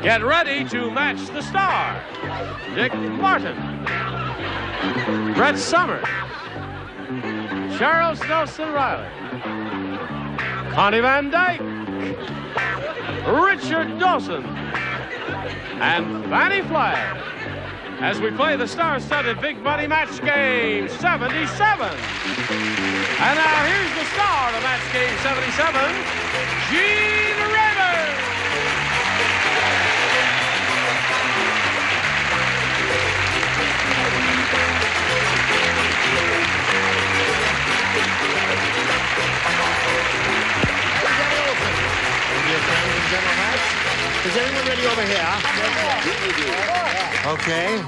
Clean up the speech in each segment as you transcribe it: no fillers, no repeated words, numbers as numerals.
Get ready to match the star. Dick Martin, Brett Summers, Cheryl Snowson Riley, Connie Van Dyke, Richard Dawson, and Fanny Flagg, as we play the star-studded Big Buddy Match Game 77. And now here's the star of Match Game 77, Gene Raymer. Is everyone ready over here? Okay.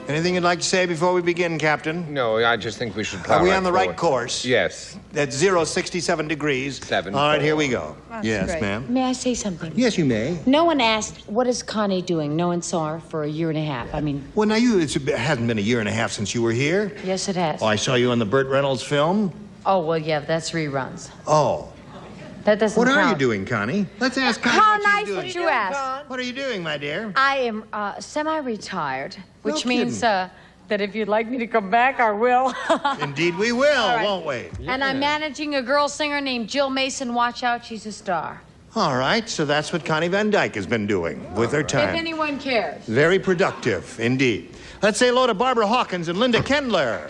Anything you'd like to say before we begin, Captain? No, I just think we should plow. Are we on the right course? Yes. That's 67 degrees. 7. All right, here we go. That's yes, great. ma'am. May I say something? Yes, you may. No one asked, what is Connie doing? No one saw her for a year and a half. I mean... Well, now, it hasn't been a year and a half since you were here. Yes, it has. Oh, I saw you on the Burt Reynolds film. Oh, well, yeah, that's reruns. Oh. That doesn't What count. are you doing, Connie? Let's ask Connie How what she's nice doing. that you asked. What are you doing, my dear? I am semi-retired, which No means kidding. that if you'd like me to come back, I will. Indeed we will, right. won't we? And I'm managing a girl singer named Jill Mason. Watch out, she's a star. All right, so that's what Connie Van Dyke has been doing with her time. If anyone cares. Very productive, indeed. Let's say hello to Barbara Hawkins and Linda Kendler.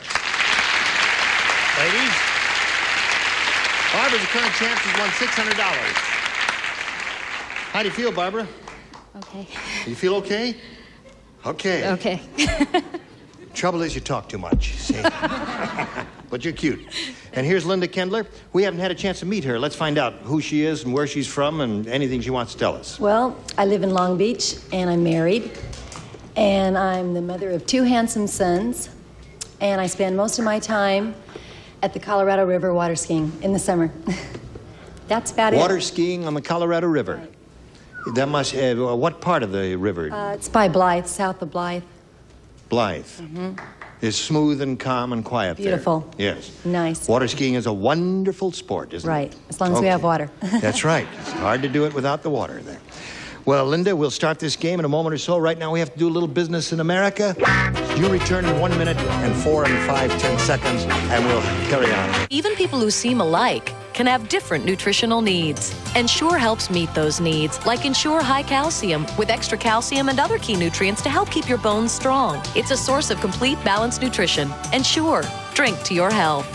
Ladies, Barbara's the current champ. She's won $600. How do you feel, Barbara? Okay. You feel okay? Okay. Okay. Trouble is you talk too much, see? But you're cute. And here's Linda Kendler. We haven't had a chance to meet her. Let's find out who she is and where she's from and anything she wants to tell us. Well, I live in Long Beach, and I'm married. And I'm the mother of 2 handsome sons. And I spend most of my time at the Colorado River water skiing in the summer. That's about Water it. skiing on the Colorado River. That must, what part of the river? It's by Blythe, south of Blythe. Blythe. It's smooth and calm and quiet Beautiful. there. Yes. Nice. Water skiing is a wonderful sport, isn't it? Right, as long as we have water. That's right. It's hard to do it without the water there. Well, Linda, we'll start this game in a moment or so. Right now we have to do a little business in America. You return in 1 minute and 4 and 5, 10 seconds, and we'll carry on. Even people who seem alike can have different nutritional needs. Ensure helps meet those needs, like Ensure High Calcium, with extra calcium and other key nutrients to help keep your bones strong. It's a source of complete, balanced nutrition. Ensure. Drink to your health.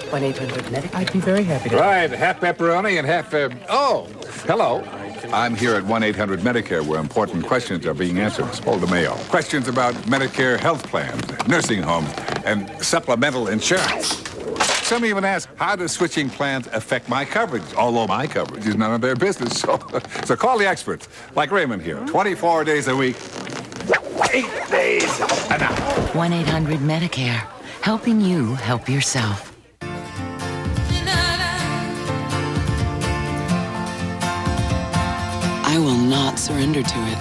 1-800-MEDIC. I'd be very happy to... Right, half pepperoni and half... oh, hello. I'm here at 1-800-MEDICARE, where important questions are being answered. Paul DeMayo. Questions about Medicare health plans, nursing homes, and supplemental insurance. Some even ask, how does switching plans affect my coverage? Although my coverage is none of their business. So call the experts, like Raymond here, 24 days a week, 8 days a night. 1-800-MEDICARE, helping you help yourself. I will not surrender to it.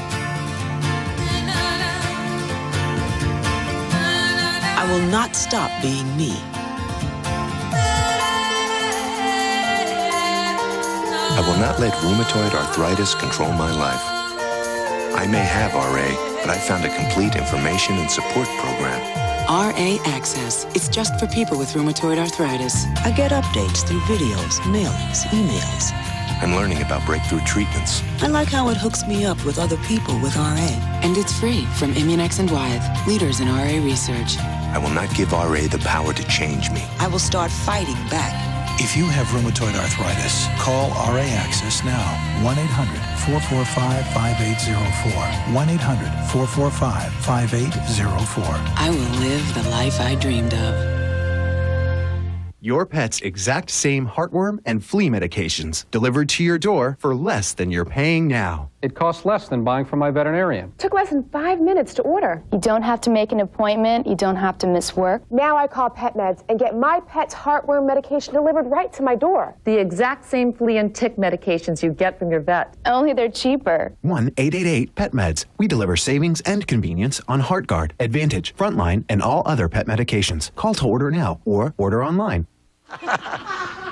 I will not stop being me. I will not let rheumatoid arthritis control my life. I may have RA, but I found a complete information and support program. RA Access. It's just for people with rheumatoid arthritis. I get updates through videos, mailings, emails. I'm learning about breakthrough treatments. I like how it hooks me up with other people with RA. And it's free from Immunex and Wyeth, leaders in RA research. I will not give RA the power to change me. I will start fighting back. If you have rheumatoid arthritis, call RA Access now. 1-800-445-5804. 1-800-445-5804. I will live the life I dreamed of. Your pet's exact same heartworm and flea medications delivered to your door for less than you're paying now. It costs less than buying from my veterinarian. Took less than 5 minutes to order. You don't have to make an appointment. You don't have to miss work. Now I call PetMeds and get my pet's heartworm medication delivered right to my door. The exact same flea and tick medications you get from your vet. Only they're cheaper. 1-888-PET-MEDS. We deliver savings and convenience on HeartGuard, Advantage, Frontline, and all other pet medications. Call to order now or order online.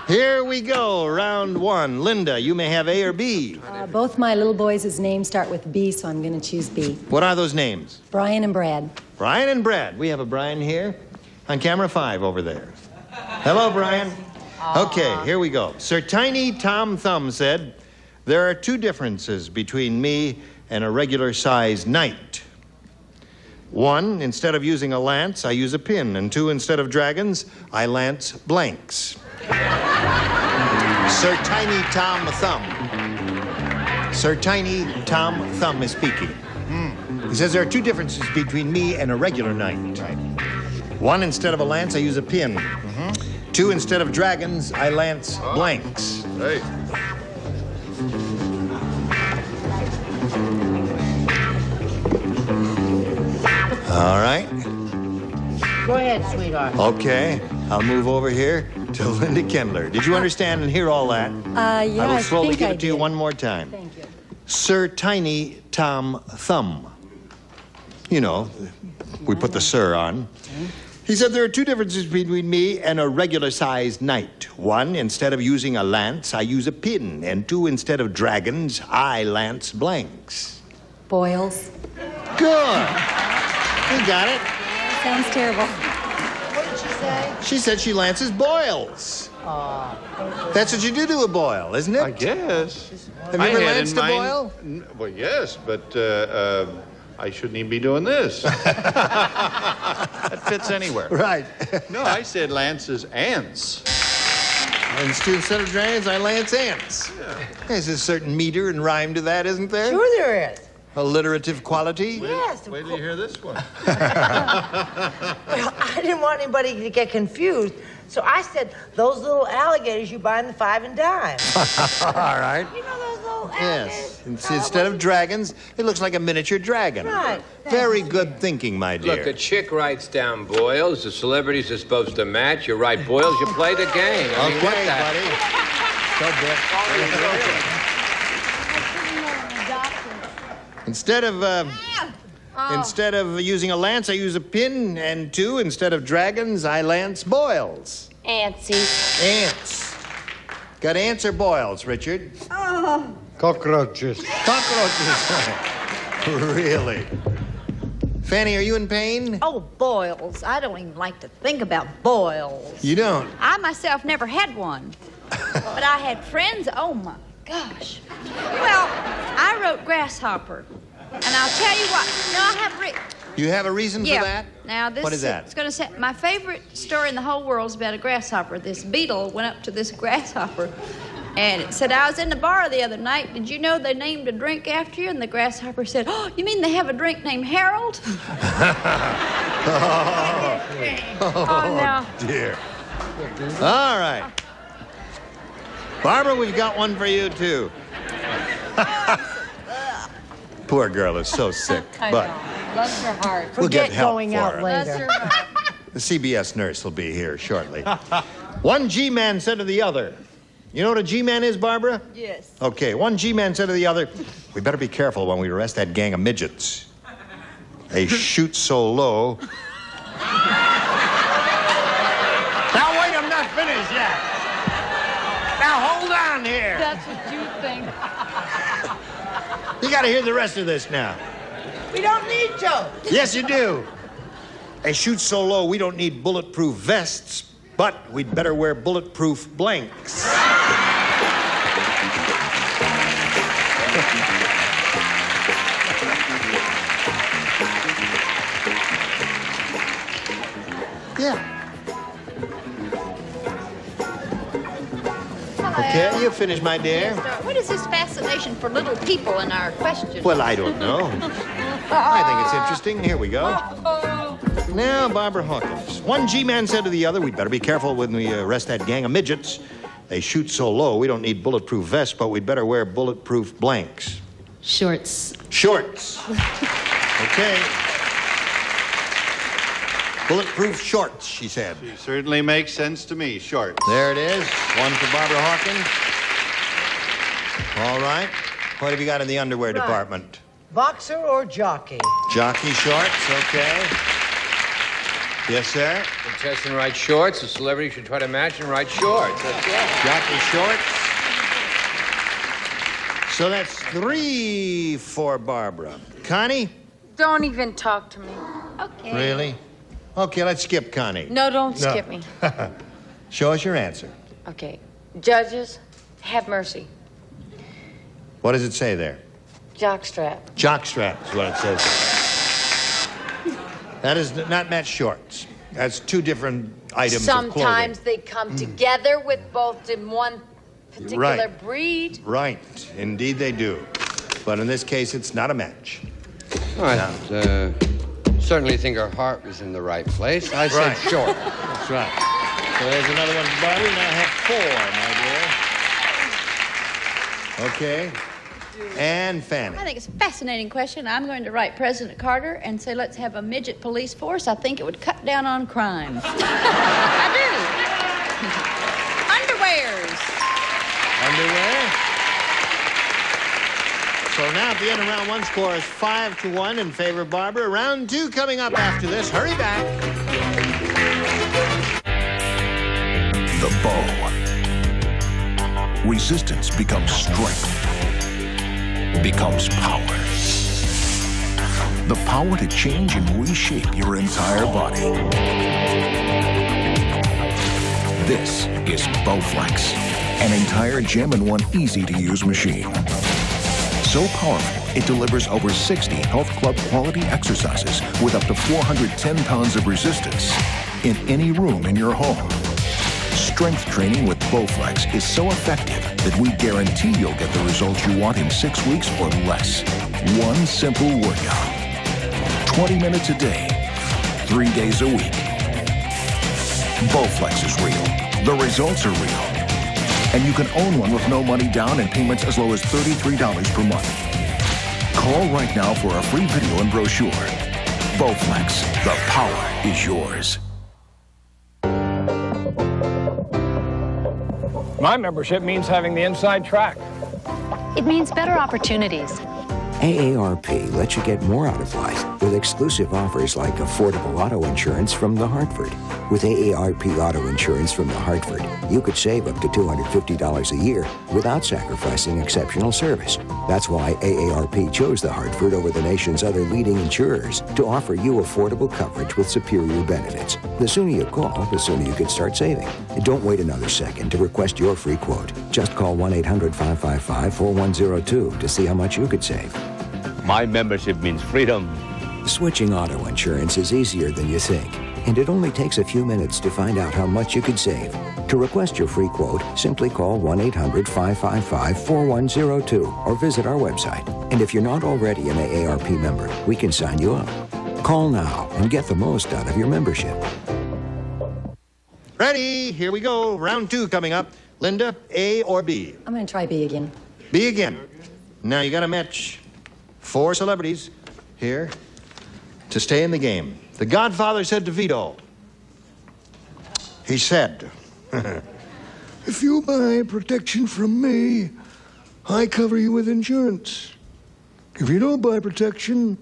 Here we go, round one. Linda, you may have A or B. Both my little boys' names start with B, so I'm going to choose B. What are those names? Brian and Brad. Brian and Brad. We have a Brian here on camera 5 over there. Hello, Brian. Okay, here we go. Sir Tiny Tom Thumb said, there are 2 differences between me and a regular-sized knight. 1, instead of using a lance, I use a pin. And 2, instead of dragons, I lance blanks. Sir Tiny Tom Thumb. Sir Tiny Tom Thumb is speaking. He says there are 2 differences between me and a regular knight. Right. 1, instead of a lance, I use a pin. 2, instead of dragons, I lance blanks. Hey. All right. Go ahead, sweetheart. Okay. I'll move over here to Linda Kendler. Did you understand and hear all that? Yeah, I will slowly think give I it to you did. one more time. Thank you. Sir Tiny Tom Thumb. You know, we put the sir on. He said there are 2 differences between me and a regular-sized knight. 1, instead of using a lance, I use a pin. And 2, instead of dragons, I lance blanks. Boils. Good. You got it. Sounds terrible. What did she say? She said she lances boils. That's what you do to a boil, isn't it? I guess. Have you ever lanced a boil? Well, yes, but I shouldn't even be doing this. That fits anywhere. Right. No, I said lances ants. And instead of dragons, I lance ants. Yeah. There's a certain meter and rhyme to that, isn't there? Sure there is. Alliterative quality? Yes. Wait till you hear this one. Well, I didn't want anybody to get confused, so I said those little alligators you buy in the 5 and dime. All right. You know those little alligators? Yes. Instead of dragons, it looks like a miniature dragon. Right. Very good thinking, my dear. Look, a chick writes down boils. The celebrities are supposed to match. You write boils, you play the game. I mean, what Okay, the- buddy. Instead of using a lance, I use a pin. And 2, instead of dragons, I lance boils. Antsy. Ants. Got ants or boils, Richard? Oh. Cockroaches. Cockroaches. Really? Fanny, are you in pain? Oh, boils. I don't even like to think about boils. You don't? I myself never had one. But I had friends, oh my gosh. Well, I wrote Grasshopper. And I'll tell you what, no, I have You have a reason for that? Now, this What is that? It's going to say, my favorite story in the whole world is about a grasshopper. This beetle went up to this grasshopper and it said, I was in the bar the other night. Did you know they named a drink after you? And the grasshopper said, oh, you mean they have a drink named Harold? Oh, dear. All right. Barbara, we've got one for you, too. Poor girl is so sick, but Bless her heart. we'll get help going for out her. later. The CBS nurse will be here shortly. One G-man said to the other, you know what a G-man is, Barbara? Yes. Okay, one G-man said to the other, we better be careful when we arrest that gang of midgets. They shoot so low. Now wait, I'm not finished yet. Now hold on here. That's what you think. You gotta hear the rest of this now. We don't need to. Yes, you do. They shoot so low, we don't need bulletproof vests, but we'd better wear bulletproof blanks. Yeah. Okay, you finished, my dear. What is this fascination for little people in our question? Well, I don't know. I think it's interesting. Here we go. Now, Barbara Hawkins. One G-man said to the other, we'd better be careful when we arrest that gang of midgets. They shoot so low, we don't need bulletproof vests, but we'd better wear bulletproof blanks. Shorts. Shorts. Okay. Bulletproof shorts, she said. She certainly makes sense to me. Short. There it is. One for Barbara Hawkins. All right. What have you got in the underwear department? Boxer or jockey? Jockey shorts, okay. Yes, sir. Contestant writes shorts. The celebrity should try to match and write shorts. That's right. Jockey shorts. So that's 3 for Barbara. Connie? Don't even talk to me. Okay. Really? Okay, let's skip Connie. No, don't skip me. Show us your answer. Okay. Judges, have mercy. What does it say there? Jockstrap. Jockstrap is what it says. That is not match shorts. That's 2 different items of clothing. Sometimes they come together with both in one particular breed. Right. Indeed they do. But in this case, it's not a match. I certainly think her heart was in the right place. I said short. That's right. So there's another one for Barbie. Now have 4, my dear. Okay. And Fanny. I think it's a fascinating question. I'm going to write President Carter and say, let's have a midget police force. I think it would cut down on crime. I do. Underwears. Underwear. So now at the end of round 1, score is 5-1 in favor of Barbara. Round 2 coming up after this. Hurry back. The bow. Resistance becomes strength. Becomes power. The power to change and reshape your entire body. This is Bowflex, an entire gem-in-one easy-to-use machine. So powerful, it delivers over 60 health club quality exercises with up to 410 pounds of resistance in any room in your home. Strength training with Bowflex is so effective that we guarantee you'll get the results you want in 6 weeks or less. One simple workout. 20 minutes a day, 3 days a week. Bowflex is real. The results are real. And you can own one with no money down and payments as low as $33 per month. Call right now for a free video and brochure. Bowflex, the power is yours. My membership means having the inside track. It means better opportunities. AARP lets you get more out of life with exclusive offers like affordable auto insurance from The Hartford. With AARP auto insurance from The Hartford, you could save up to $250 a year without sacrificing exceptional service. That's why AARP chose The Hartford over the nation's other leading insurers to offer you affordable coverage with superior benefits. The sooner you call, the sooner you could start saving. And don't wait another second to request your free quote. Just call 1-800-555-4102 to see how much you could save. My membership means freedom. Switching auto insurance is easier than you think, and it only takes a few minutes to find out how much you could save. To request your free quote, simply call 1-800-555-4102 or visit our website. And if you're not already an AARP member, we can sign you up. Call now and get the most out of your membership. Ready? Here we go. Round 2 coming up. Linda, A or B? I'm going to try B again. B again. Now you got to match 4 celebrities here to stay in the game. The Godfather said to Vito, he said, if you buy protection from me, I cover you with insurance. If you don't buy protection,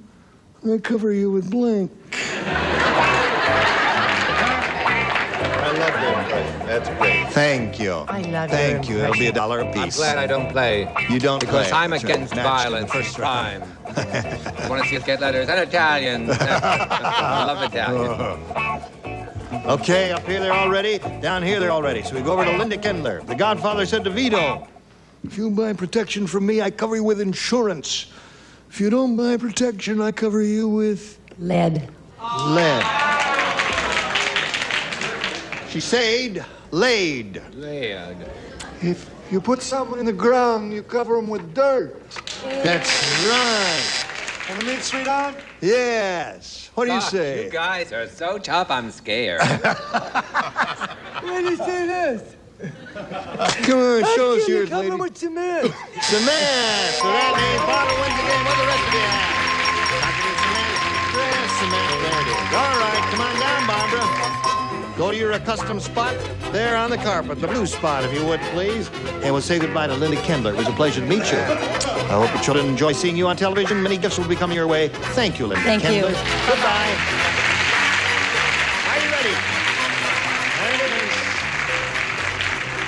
I cover you with blank. I love that impression. That's great. Thank you. I love Thank you. It'll be $1 I'm apiece. glad I don't play. You don't because play. I'm That's against right. Match in the violence. first Crime. I want to see us get letters and Italian. I love Italian. Okay, up here they're all ready. Down here they're all ready. So we go over to Linda Kendler. The Godfather said to Vito, if you buy protection from me, I cover you with insurance. If you don't buy protection, I cover you with... Lead. Lead. She said, laid. Laid. If you put someone in the ground, you cover them with dirt. That's right. Want to meet, sweetheart? Yes. What do you say? You guys are so tough, I'm scared. Why do you say this? Come on, show us yours, lady. Cover with cement. Cement. So that means Barbara wins the game. What the rest of you have? Cement. There it is. All right, come on down, Barbara. Go to your accustomed spot there on the carpet, the blue spot, if you would, please. And we'll say goodbye to Linda Kendler. It was a pleasure to meet you. I hope your children enjoy seeing you on television. Many gifts will be coming your way. Thank you, Linda Thank you. Kendler. Goodbye. I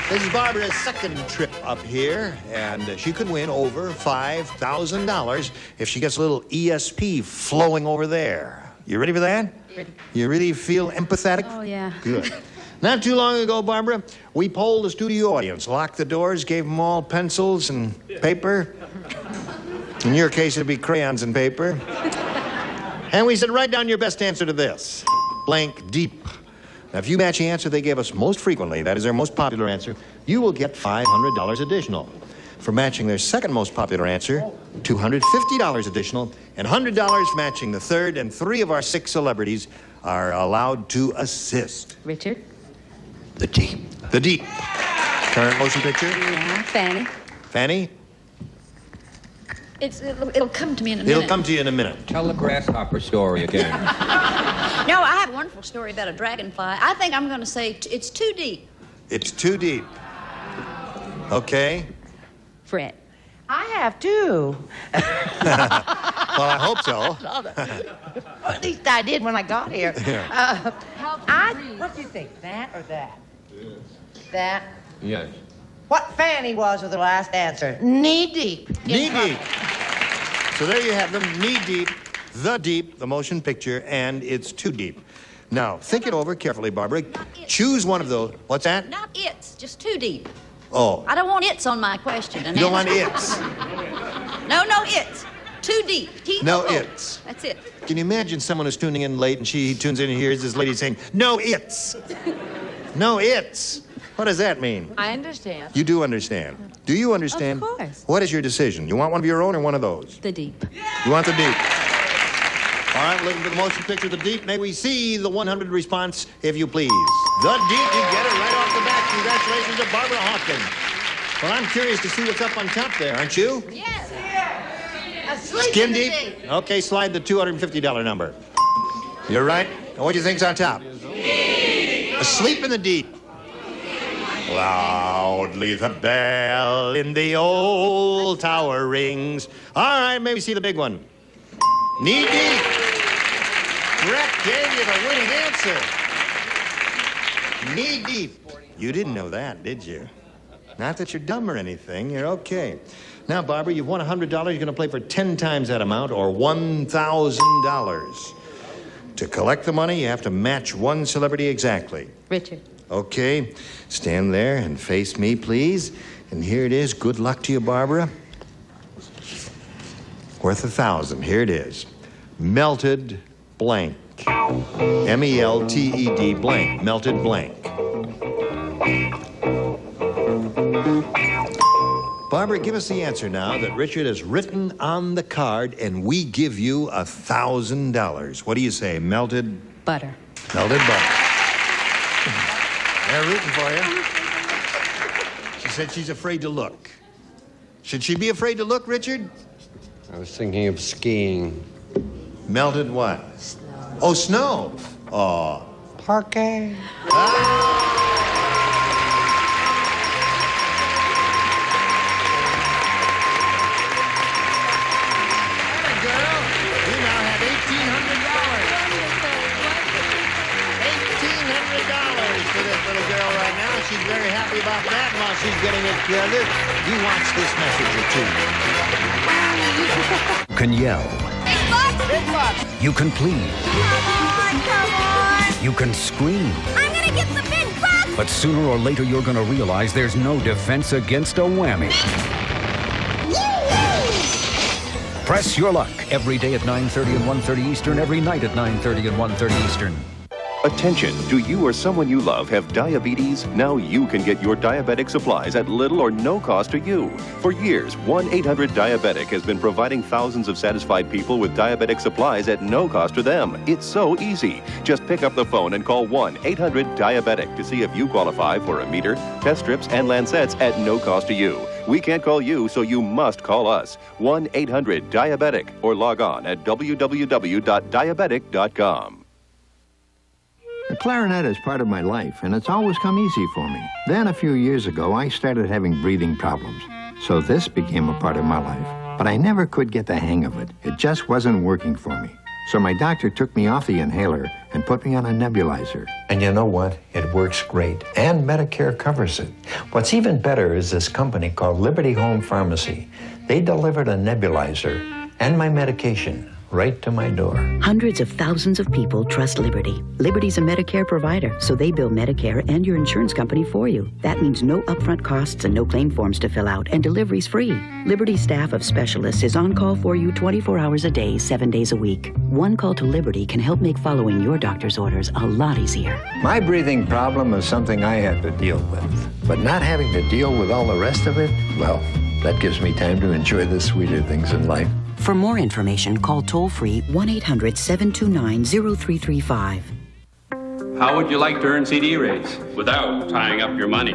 This is Barbara's second trip up here, and she could win over $5,000 if she gets a little ESP flowing over there. You ready for that? Ready. You really feel empathetic? Oh, yeah. Good. Not too long ago, Barbara, we polled the studio audience, locked the doors, gave them all pencils and paper. In your case, it'd be crayons and paper. And we said, write down your best answer to this. Blank deep. Now, if you match the answer they gave us most frequently, that is their most popular answer, you will get $500 additional. For matching their second most popular answer, $250 additional, and $100 for matching the third, and 3 of our 6 celebrities are allowed to assist. Richard? The deep. The deep. Current motion picture? Yeah, Fanny. Fanny? It'll come to me in a minute. It'll come to you in a minute. Tell the grasshopper story again. No, I have a wonderful story about a dragonfly. I think I'm going to say it's too deep. It's too deep. Okay. Fred. I have too. Well, I hope so. At least I did when I got here. Yeah. What do you think, that or that? That? Yes. What Fanny was with the last answer. Knee deep. Knee deep. So there you have them, knee deep, the motion picture, and it's too deep. Now, think it over carefully, Barbara. Choose one of those. What's that? Not it's, just too deep. Oh. I don't want it's on my question. You don't want it's. No, it's. Too deep. No it's. That's it. Can you imagine someone who's tuning in late and she tunes in and hears this lady saying, no it's. No it's. What does that mean? I understand. You do understand. Do you understand? Of course. What is your decision? You want one of your own or one of those? The deep. You want the deep. All right, looking for the motion picture, The Deep. May we see the 100 response, if you please. The Deep, you get it right off the bat. Congratulations to Barbara Hawkins. Well, I'm curious to see what's up on top there, aren't you? Yes. Skin deep? Okay, slide the $250 number. You're right. Now, what do you think's on top? Asleep in the deep. Loudly the bell in the old tower rings. All right, maybe see the big one. Knee deep. Brett gave you the winning answer. Knee deep. You didn't know that, did you? Not that you're dumb or anything. You're okay. Now, Barbara, you've won $100. You're going to play for 10 times that amount, or $1,000. To collect the money, you have to match one celebrity exactly. Richard. Okay. Stand there and face me, please. And here it is. Good luck to you, Barbara. Worth $1,000. Here it is. Melted blank. M-E-L-T-E-D blank. Melted blank. Barbara, give us the answer now that Richard has written on the card, and we give you $1,000. What do you say? Melted? Butter. Melted butter. They're rooting for you. She said she's afraid to look. Should she be afraid to look, Richard? I was thinking of skiing. Melted what? Snow. Oh, snow. Oh. Parquet. She's very happy about that. And while she's getting it together, you watch this message or two. Can yell. Big bucks. You can plead. Come on. You can scream. I'm going to get the big bucks. But sooner or later, you're going to realize there's no defense against a whammy. Press your luck every day at 9:30 and 1:30 Eastern, every night at 9:30 and 1:30 Eastern. Attention, do you or someone you love have diabetes? Now you can get your diabetic supplies at little or no cost to you. For years, 1-800-DIABETIC has been providing thousands of satisfied people with diabetic supplies at no cost to them. It's so easy. Just pick up the phone and call 1-800-DIABETIC to see if you qualify for a meter, test strips, and lancets at no cost to you. We can't call you, so you must call us. 1-800-DIABETIC or log on at www.diabetic.com. The clarinet is part of my life, and it's always come easy for me. Then, a few years ago, I started having breathing problems. So this became a part of my life. But I never could get the hang of it. It just wasn't working for me. So my doctor took me off the inhaler and put me on a nebulizer. And you know what? It works great. And Medicare covers it. What's even better is this company called Liberty Home Pharmacy. They delivered a nebulizer and my medication right to my door. Hundreds of thousands of people trust Liberty. Liberty's a Medicare provider, so they bill Medicare and your insurance company for you. That means no upfront costs and no claim forms to fill out, and delivery's free. Liberty's staff of specialists is on call for you 24 hours a day, 7 days a week. One call to Liberty can help make following your doctor's orders a lot easier. My breathing problem is something I had to deal with. But not having to deal with all the rest of it, well, that gives me time to enjoy the sweeter things in life. For more information, call toll-free 1-800-729-0335. How would you like to earn CD rates without tying up your money?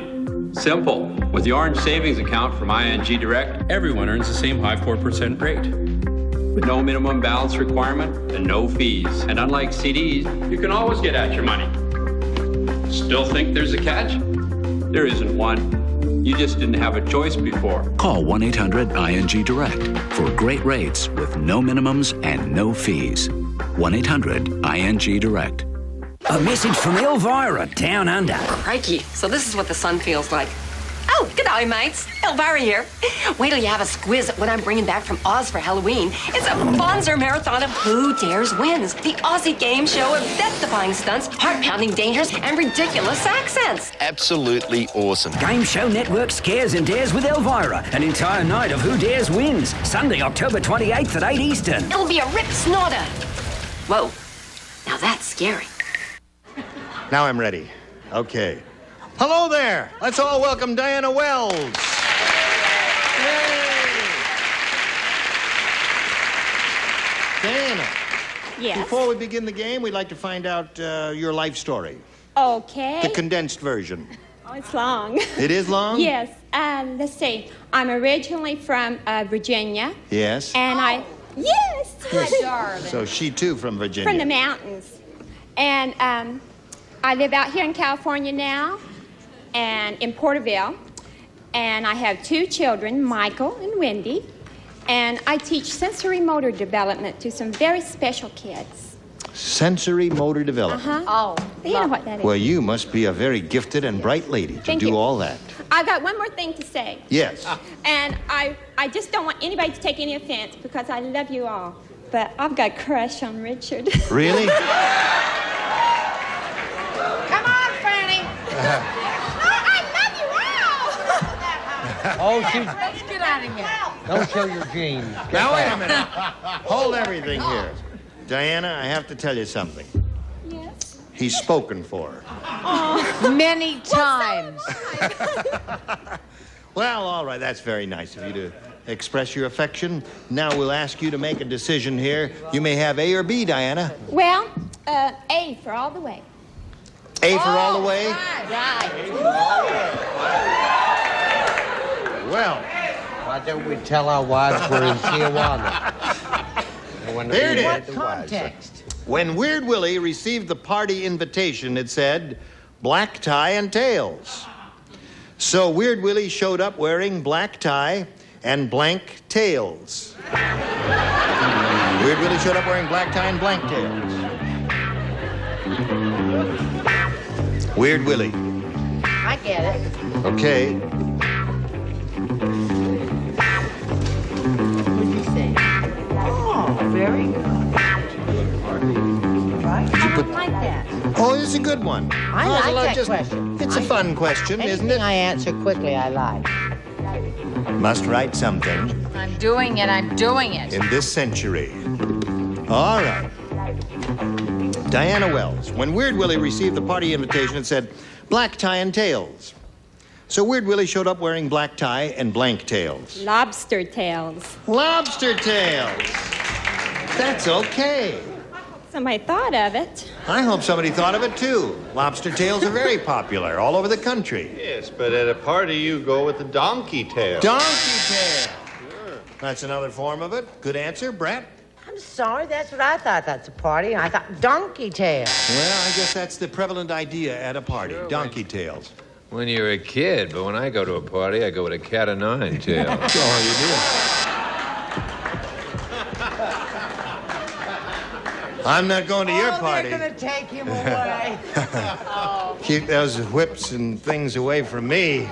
Simple. With the Orange Savings Account from ING Direct, everyone earns the same high 4% rate. With no minimum balance requirement and no fees. And unlike CDs, you can always get at your money. Still think there's a catch? There isn't one. You just didn't have a choice before. Call 1-800-ING-DIRECT for great rates with no minimums and no fees. 1-800-ING-DIRECT. A message from Elvira, down under. Crikey, so this is what the sun feels like. Oh, g'day, mates. Elvira here. Wait till you have a squiz at what I'm bringing back from Oz for Halloween. It's a BUZZR marathon of Who Dares Wins, the Aussie game show of death-defying stunts, heart-pounding dangers, and ridiculous accents. Absolutely awesome. Game Show Network scares and dares with Elvira. An entire night of Who Dares Wins. Sunday, October 28th at 8 Eastern. It'll be a rip snorter. Whoa, now that's scary. Now I'm ready. Okay. Hello there. Let's all welcome Diana Wells. Yay. Diana. Yes. Before we begin the game, we'd like to find out your life story. Okay. The condensed version. Oh, it's long. It is long? Yes. Let's see. I'm originally from Virginia. Yes. And Yes. So she too from Virginia. From the mountains. And I live out here in California now, and in Porterville. And I have 2 children, Michael and Wendy. And I teach sensory motor development to some very special kids. Sensory motor development. Oh, you know what that is. Well, you must be a very gifted and bright lady to Thank do you. all that. I got one more thing to say. Yes. And I just don't want anybody to take any offense because I love you all. But I've got a crush on Richard. Really? Come on, Franny. I love you all. Oh, Let's get out of here. don't show your jeans. Now, wait a minute. Hold everything here. Diana, I have to tell you something. Yes? He's spoken for. Many times. Well, all right, that's very nice of you to express your affection. Now we'll ask you to make a decision here. You may have A or B, Diana. Well, A for all the way. A for all the way? Right. Well. Why don't we tell our wives we're in Tijuana? There it is. What context? When Weird Willie received the party invitation, it said, black tie and tails. So Weird Willie showed up wearing black tie and blank tails. Weird Willie showed up wearing black tie and blank tails. Weird Willie. I get it. Okay. What did you say? Oh, very good. Right? Did you put... I like that. Oh, it's a good one. I like that question. It's a fun question, isn't it? Anything I answer quickly, I like. Must write something I'm doing it. I'm doing it. in this century. All right. Diana Wells. When Weird Willie received the party invitation, it said black tie and tails. So Weird Willie showed up wearing black tie and blank tails. Lobster tails. Lobster tails. That's okay. Somebody thought of it. I hope somebody thought of it too. Lobster tails are very popular all over the country. Yes, but at a party you go with the donkey tail. Donkey tail. Sure. That's another form of it. Good answer, Brett. I'm sorry, that's what I thought. That's a party. I thought donkey tail. Well, I guess that's the prevalent idea at a party. Donkey tails. When you're a kid, but when I go to a party, I go with a cat of nine tail. Oh, you do. I'm not going to your party. They're going to take him away. Keep those whips and things away from me.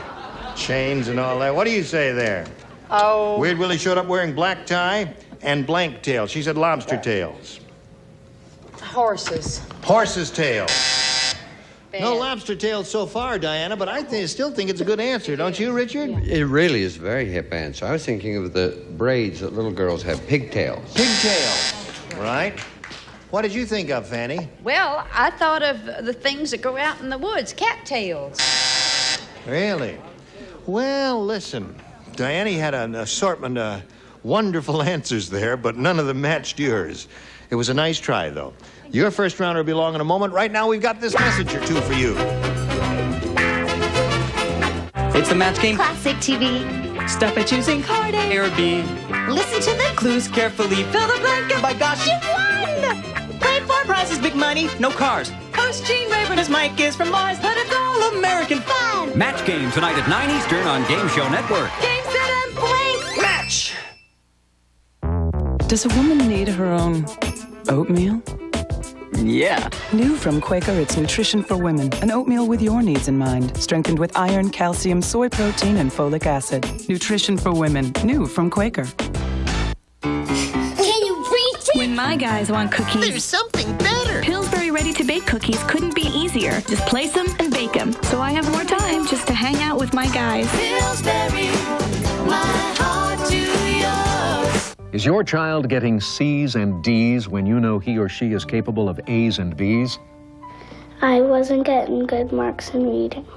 Chains and all that. What do you say there? Oh. Weird Willie showed up wearing black tie and blank tail. She said lobster tails. Horses. Horse's tail. No lobster tails so far, Diana, but I still think it's a good answer, don't you, Richard? It really is a very hip answer. I was thinking of the braids that little girls have, pigtails. Pigtails, right? What did you think of, Fanny? Well, I thought of the things that grow out in the woods, cattails. Really? Well, listen, Diana had an assortment of wonderful answers there, but none of them matched yours. It was a nice try, though. Your first rounder will be along in a moment. Right now, we've got this message or two for you. It's the Match Game. Classic TV. Stop by choosing card A or B. Listen to the Clues carefully. Fill the blank, and by gosh, you won! play for prizes, big money, no cars. Host Gene Rayburn, his mic is from Mars, but it's all American fun. Match Game tonight at 9 Eastern on Game Show Network. Game, set, and play. Match. Does a woman need her own oatmeal? Yeah. New from Quaker, it's nutrition for women. An oatmeal with your needs in mind. Strengthened with iron, calcium, soy protein, and folic acid. Nutrition for women. New from Quaker. Can you reach it? When my guys want cookies, There's something better. Pillsbury ready-to-bake cookies couldn't be easier. Just place them and bake them. So I have more time just to hang out with my guys. Pillsbury, my heart to yours. Is your child getting C's and D's when you know he or she is capable of A's and B's? I wasn't getting good marks in reading.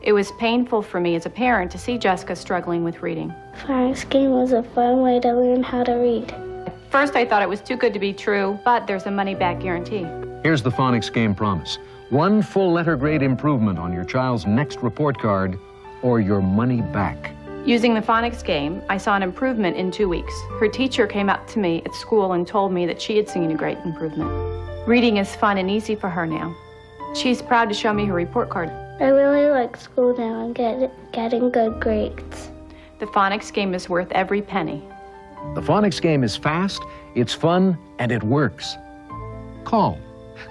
It was painful for me as a parent to see Jessica struggling with reading. Phonics game was a fun way to learn how to read. At first I thought it was too good to be true, but there's a money-back guarantee. Here's the Phonics Game promise. 1 full letter grade improvement on your child's next report card or your money back. Using the phonics game, I saw an improvement in 2 weeks. Her teacher came up to me at school and told me that she had seen a great improvement. Reading is fun and easy for her now. She's proud to show me her report card. I really like school now and getting good grades. The phonics game is worth every penny. The Phonics Game is fast, it's fun, and it works. Call.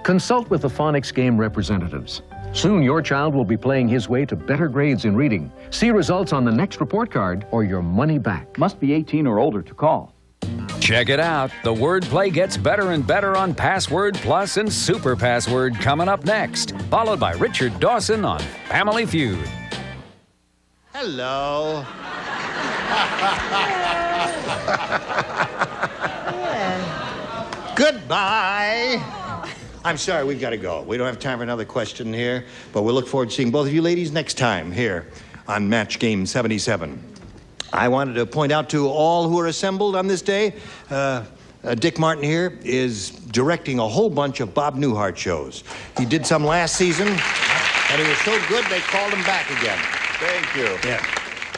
Consult with the Phonics Game representatives. Soon your child will be playing his way to better grades in reading. See results on the next report card or your money back. Must be 18 or older to call. Check it out. The wordplay gets better and better on Password Plus and Super Password coming up next, followed by Richard Dawson on Family Feud. Hello. Goodbye. I'm sorry, we've got to go. We don't have time for another question here, but we'll look forward to seeing both of you ladies next time here on Match Game 77. I wanted to point out to all who are assembled on this day, Dick Martin here is directing a whole bunch of Bob Newhart shows. He did some last season, and he was so good they called him back again. Thank you. Yeah.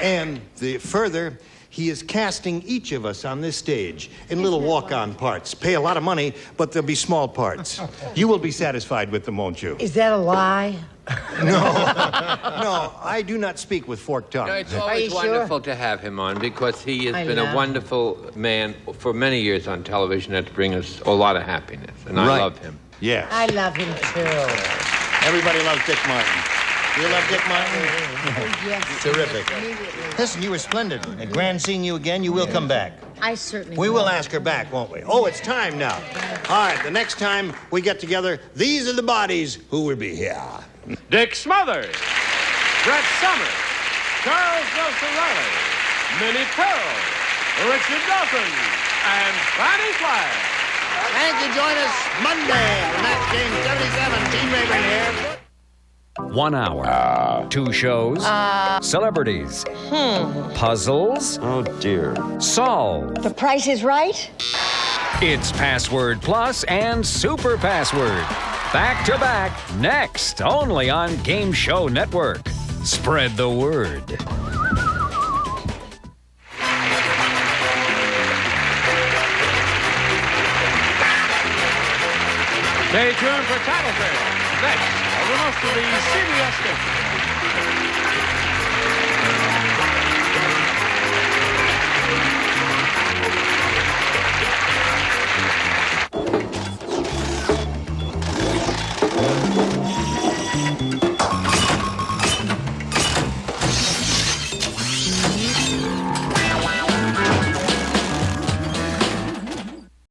And further, he is casting each of us on this stage in little walk-on parts. Pay a lot of money, but they'll be small parts. You will be satisfied with them, won't you? Is that a lie? No, I do not speak with forked tongue. No, it's always wonderful to have him on because he has been a wonderful man for many years on television and to bring us a lot of happiness. And I love him. Yes. I love him too. Everybody loves Dick Martin. You love Dick Martin? Yes. Terrific. Listen, you were splendid. And grand seeing you again. You will come back. I certainly We will ask her back, won't we? Oh, it's time now. All right, the next time we get together, these are the bodies who will be here. Dick Smothers, Brett Summers, Charles Nelson Riley, Minnie Pearl, Richard Dawson, and Fanny Flagg. Thank you. Join us Monday for Match Game 77. Gene Rayburn here. 1 hour. 2 shows. Celebrities. Puzzles. Oh, dear. Solved. The Price is Right? It's Password Plus and Super Password. Back to back, next, only on Game Show Network. Spread the word. Stay tuned for Title Fair. Next, over most of the CBS